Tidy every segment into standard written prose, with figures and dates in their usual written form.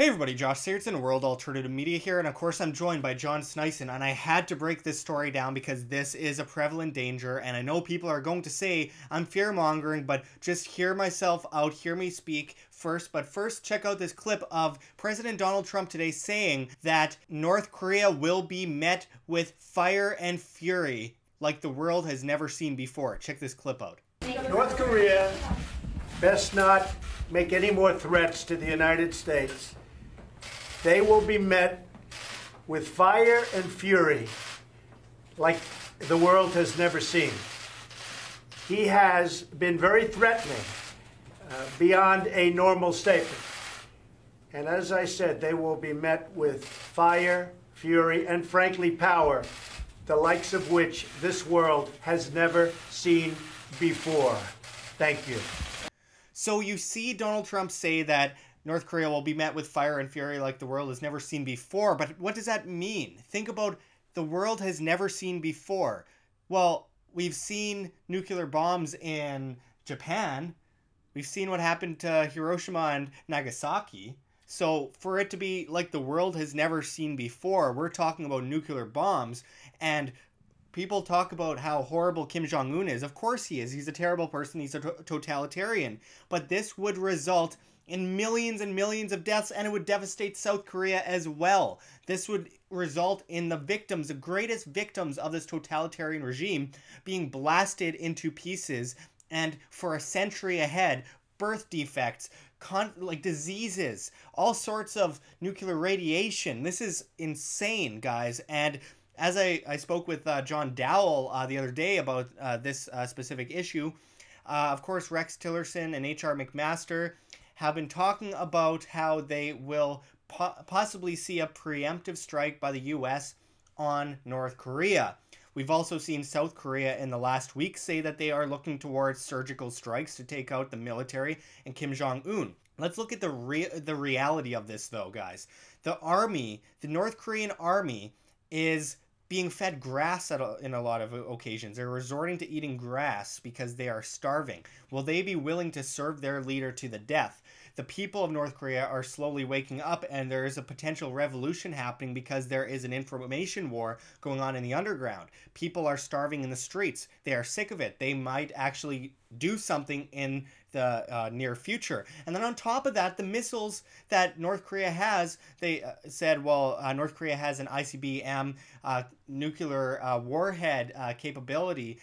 Hey everybody, Josh Sigurdson, World Alternative Media here, and of course I'm joined by John Sneisen, and I had to break this story down because this is a prevalent danger, and I know people are going to say I'm fear-mongering, but just hear myself out, hear me speak first. But first, check out this clip of President Donald Trump today saying that North Korea will be met with fire and fury like the world has never seen before. Check this clip out. North Korea best not make any more threats to the United States. They will be met with fire and fury like the world has never seen. He has been very threatening beyond a normal statement. And as I said, they will be met with fire, fury, and frankly power, the likes of which this world has never seen before. Thank you. So you see Donald Trump say that North Korea will be met with fire and fury like the world has never seen before. But what does that mean? Think about the world has never seen before. Well, we've seen nuclear bombs in Japan. We've seen what happened to Hiroshima and Nagasaki. So for it to be like the world has never seen before, we're talking about nuclear bombs. And people talk about how horrible Kim Jong-un is. Of course he is. He's a terrible person. He's a totalitarian. But this would result in millions and millions of deaths, and it would devastate South Korea as well. This would result in the victims, the greatest victims of this totalitarian regime, being blasted into pieces, and for a century ahead, birth defects, like diseases, all sorts of nuclear radiation. This is insane, guys. And as I spoke with John Dowell the other day about this specific issue, of course, Rex Tillerson and H.R. McMaster have been talking about how they will possibly see a preemptive strike by the U.S. on North Korea. We've also seen South Korea in the last week say that they are looking towards surgical strikes to take out the military and Kim Jong-un. Let's look at the reality of this, though, guys. The army, the North Korean army, is being fed grass in a lot of occasions. They're resorting to eating grass because they are starving. Will they be willing to serve their leader to the death? The people of North Korea are slowly waking up, and there is a potential revolution happening because there is an information war going on in the underground. People are starving in the streets. They are sick of it. They might actually do something in the near future. And then on top of that, the missiles that North Korea has, they said, well, North Korea has an ICBM nuclear warhead capability,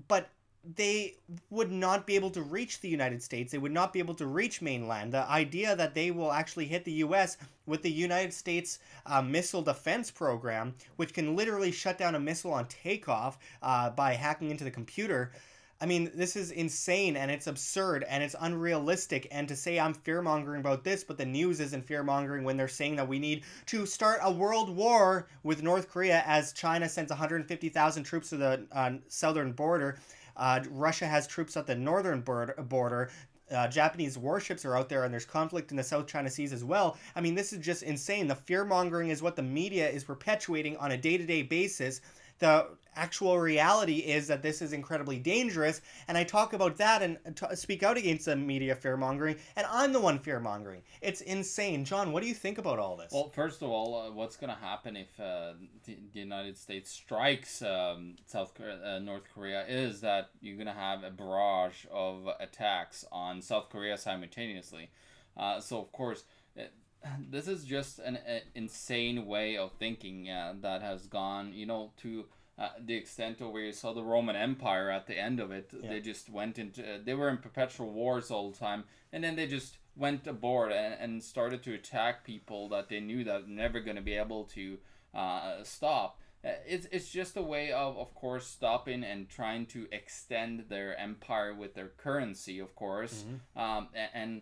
but they would not be able to reach the United States. They would not be able to reach mainland. The idea that they will actually hit the U.S. with the United States missile defense program, which can literally shut down a missile on takeoff by hacking into the computer. I mean, this is insane, and it's absurd, and it's unrealistic. And to say I'm fear-mongering about this, but the news isn't fear-mongering when they're saying that we need to start a world war with North Korea as China sends 150,000 troops to the southern border. Russia has troops at the northern border. Japanese warships are out there, and there's conflict in the South China Seas as well. I mean, this is just insane. The fear-mongering is what the media is perpetuating on a day-to-day basis. The actual reality is that this is incredibly dangerous, and I talk about that and speak out against the media fear-mongering, and I'm the one fear-mongering. It's insane. John, what do you think about all this? Well, first of all, what's going to happen if the United States strikes North Korea is that you're going to have a barrage of attacks on South Korea simultaneously. So, of course, this is just an insane way of thinking that has gone, to the extent of where you saw the Roman Empire at the end of it. Yeah. They just went into, they were in perpetual wars all the time, and then they just went aboard and started to attack people that they knew that never going to be able to stop. It's just a way of course, stopping and trying to extend their empire with their currency, of course, and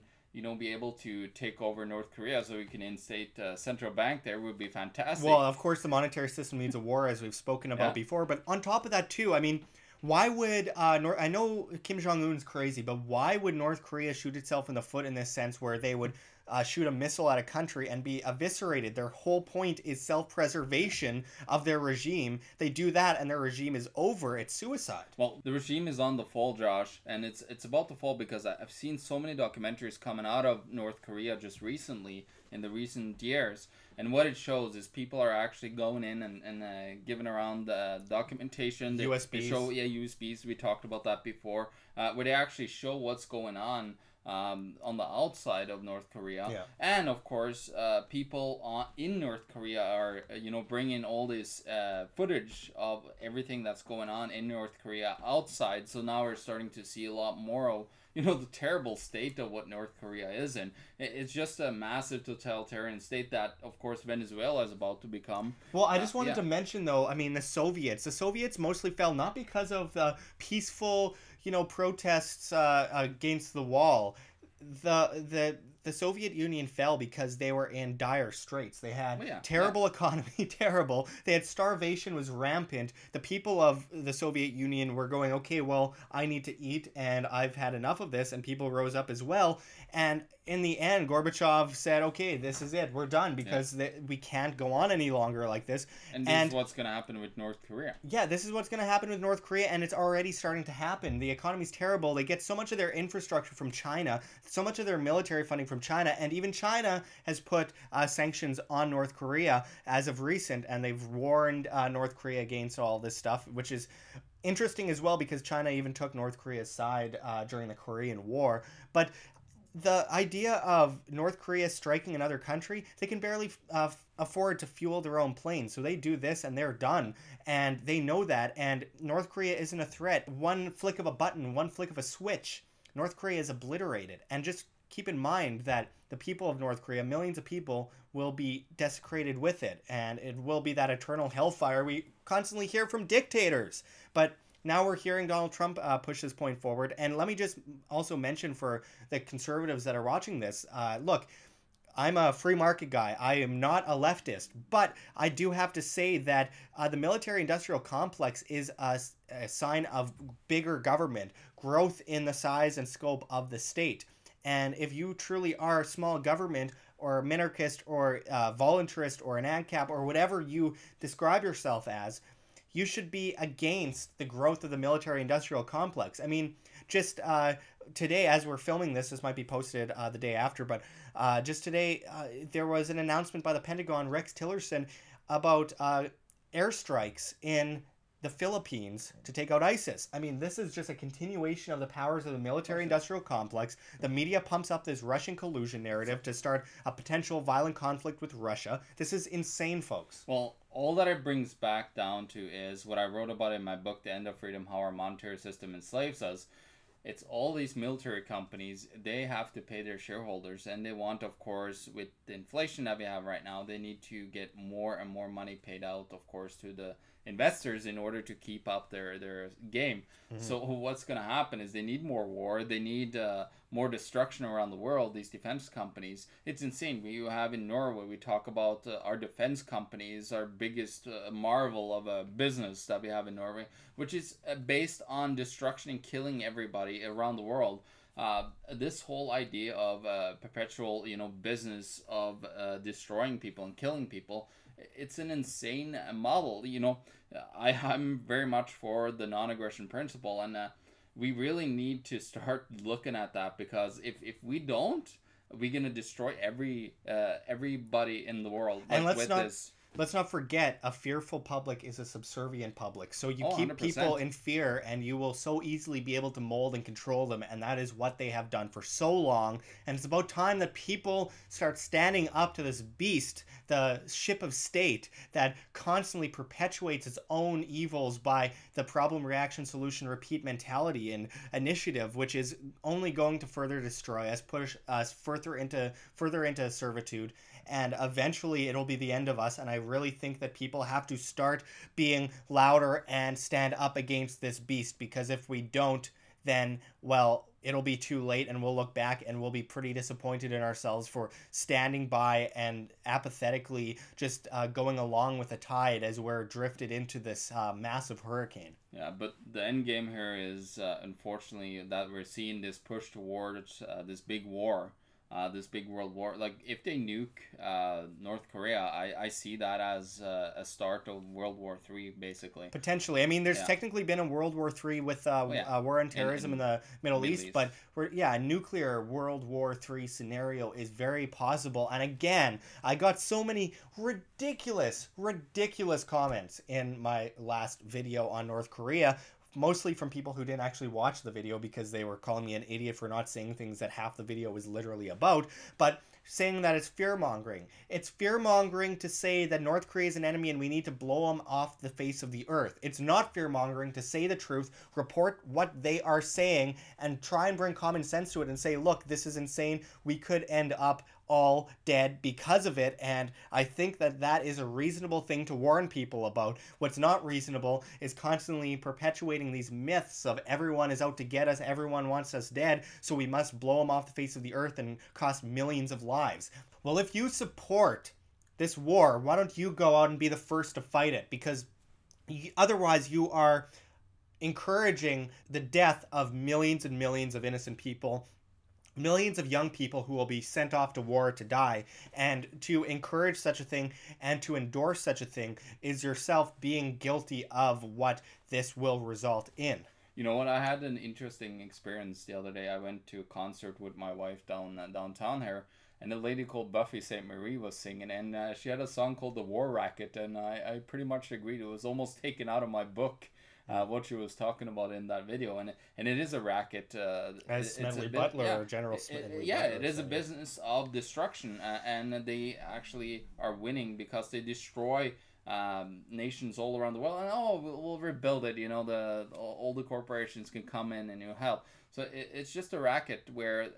be able to take over North Korea so we can instate a central bank there would be fantastic. Well, of course, the monetary system needs a war, as we've spoken about before. But on top of that, too, I mean, Why would I know Kim Jong Un's crazy, but why would North Korea shoot itself in the foot in this sense, where they would shoot a missile at a country and be eviscerated? Their whole point is self-preservation of their regime. They do that, and their regime is over. It's suicide. Well, the regime is on the fall, Josh, and it's about to fall because I've seen so many documentaries coming out of North Korea just recently, in the recent years, and what it shows is people are actually going in and giving around the documentation. USBs. They show, yeah, USBs. We talked about that before, where they actually show what's going on the outside of North Korea. Yeah. And of course, people in North Korea are, bringing all this footage of everything that's going on in North Korea outside. So now we're starting to see a lot more of, the terrible state of what North Korea is in. It's just a massive totalitarian state that, of course, Venezuela is about to become. Well, I just wanted to mention, though, I mean, the Soviets mostly fell not because of the peaceful, protests against the wall. The Soviet Union fell because they were in dire straits. They had terrible economy, terrible. They had starvation was rampant. The people of the Soviet Union were going, okay, well, I need to eat, and I've had enough of this, and people rose up as well. And in the end, Gorbachev said, okay, this is it. We're done, because we can't go on any longer like this. And this is what's going to happen with North Korea. Yeah, this is what's going to happen with North Korea, and it's already starting to happen. The economy's terrible. They get so much of their infrastructure from China, so much of their military funding from China, and even China has put sanctions on North Korea as of recent, and they've warned North Korea against all this stuff, which is interesting as well, because China even took North Korea's side during the Korean War. But the idea of North Korea striking another country, they can barely afford to fuel their own planes. So they do this and they're done. And they know that. And North Korea isn't a threat. One flick of a button, one flick of a switch, North Korea is obliterated. And just keep in mind that the people of North Korea, millions of people, will be desecrated with it. And it will be that eternal hellfire we constantly hear from dictators. But now we're hearing Donald Trump push this point forward. And let me just also mention for the conservatives that are watching this, look, I'm a free market guy. I am not a leftist. But I do have to say that the military-industrial complex is a sign of bigger government, growth in the size and scope of the state. And if you truly are a small government, or minarchist, or voluntarist, or an ANCAP, or whatever you describe yourself as, you should be against the growth of the military-industrial complex. I mean, just today, as we're filming this might be posted the day after, but just today, there was an announcement by the Pentagon, Rex Tillerson, about airstrikes in the Philippines to take out ISIS. I mean, this is just a continuation of the powers of the military-industrial complex. The media pumps up this Russian collusion narrative to start a potential violent conflict with Russia. This is insane, folks. Well, all that it brings back down to is what I wrote about in my book, The End of Freedom, How Our Monetary System Enslaves Us. It's all these military companies, they have to pay their shareholders, and they want, of course, with the inflation that we have right now, they need to get more and more money paid out, of course, to the investors in order to keep up their game. Mm-hmm. So what's going to happen is they need more war, they need more destruction around the world, these defense companies. It's insane. You have in Norway, we talk about our defense companies, our biggest marvel of a business that we have in Norway, which is based on destruction and killing everybody around the world. This whole idea of perpetual, business of destroying people and killing people, it's an insane model. I'm very much for the non-aggression principle, and we really need to start looking at that, because if we don't, we're gonna destroy everybody in the world. And let's not forget, a fearful public is a subservient public. So you keep 100%. People in fear, and you will so easily be able to mold and control them. And that is what they have done for so long. And it's about time that people start standing up to this beast, the ship of state, that constantly perpetuates its own evils by the problem, reaction, solution, repeat mentality and initiative, which is only going to further destroy us, push us further into servitude. And eventually it'll be the end of us. And I really think that people have to start being louder and stand up against this beast, because if we don't, then, well, it'll be too late, and we'll look back and we'll be pretty disappointed in ourselves for standing by and apathetically just going along with the tide as we're drifted into this massive hurricane. Yeah, but the end game here is unfortunately that we're seeing this push towards this big war. This big world war. Like, if they nuke North Korea, I see that as a start of World War III, basically. Potentially. I mean, there's technically been a World War III with war on terrorism in the Middle East, but a nuclear World War III scenario is very possible. And again, I got so many ridiculous comments in my last video on North Korea, mostly from people who didn't actually watch the video because they were calling me an idiot for not saying things that half the video was literally about, but saying that it's fear-mongering. It's fear-mongering to say that North Korea is an enemy and we need to blow them off the face of the earth. It's not fear-mongering to say the truth, report what they are saying, and try and bring common sense to it and say, look, this is insane. We could end up all dead because of it, and I think that that is a reasonable thing to warn people about. What's not reasonable is constantly perpetuating these myths of everyone is out to get us, everyone wants us dead, so we must blow them off the face of the earth and cost millions of lives. Well, if you support this war, why don't you go out and be the first to fight it? Because otherwise you are encouraging the death of millions and millions of innocent people, millions of young people who will be sent off to war to die. And to encourage such a thing and to endorse such a thing is yourself being guilty of what this will result in. You know what? I had an interesting experience the other day. I went to a concert with my wife downtown here, and a lady called Buffy St. Marie was singing, and she had a song called The War Racket, and I pretty much agreed. It was almost taken out of my book. What she was talking about in that video, and it is a racket. As Smedley Butler or General Smedley Butler. It is a business of destruction, and they actually are winning because they destroy nations all around the world. And we'll rebuild it. You know, all the corporations can come in and help. So it's just a racket where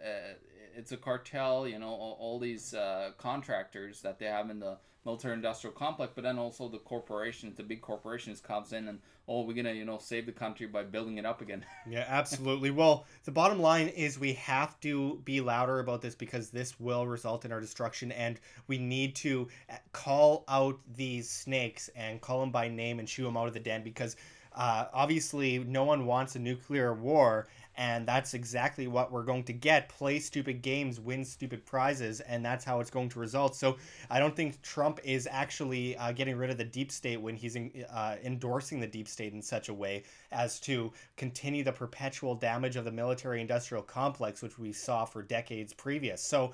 it's a cartel. You know, all these contractors that they have in the military-industrial complex, but then also the corporations, the big corporations comes in and, we're gonna, save the country by building it up again. Yeah, absolutely. Well, the bottom line is we have to be louder about this because this will result in our destruction, and we need to call out these snakes and call them by name and shoo them out of the den, because obviously no one wants a nuclear war, and that's exactly what we're going to get. Play stupid games, win stupid prizes, and that's how it's going to result. So I don't think Trump is actually getting rid of the deep state when he's endorsing the deep state in such a way as to continue the perpetual damage of the military-industrial complex, which we saw for decades previous. So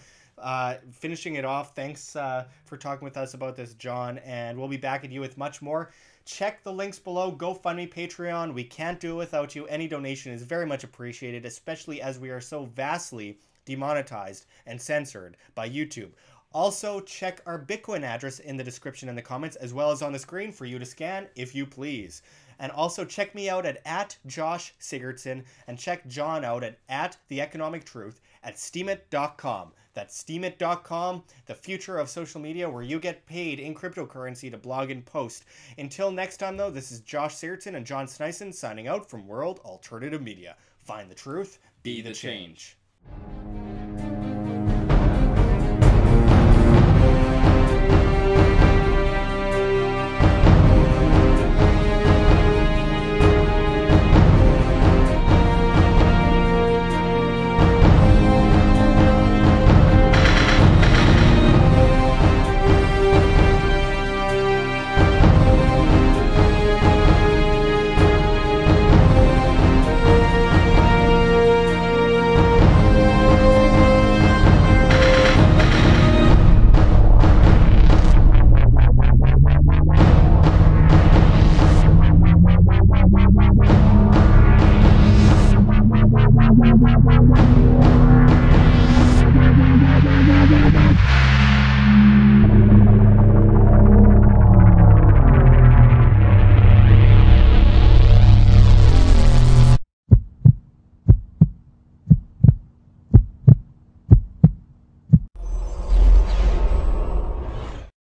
finishing it off, thanks for talking with us about this, John, and we'll be back at you with much more. Check the links below. GoFundMe, Patreon. We can't do it without you. Any donation is very much appreciated, especially as we are so vastly demonetized and censored by YouTube. Also, check our Bitcoin address in the description and the comments, as well as on the screen for you to scan, if you please. And also check me out at Josh Sigurdson, and check John out at The Economic Truth at steemit.com. That's steemit.com, the future of social media, where you get paid in cryptocurrency to blog and post. Until next time, though, this is Josh Sigurdson and John Sneisen signing out from World Alternative Media. Find the truth, be the change.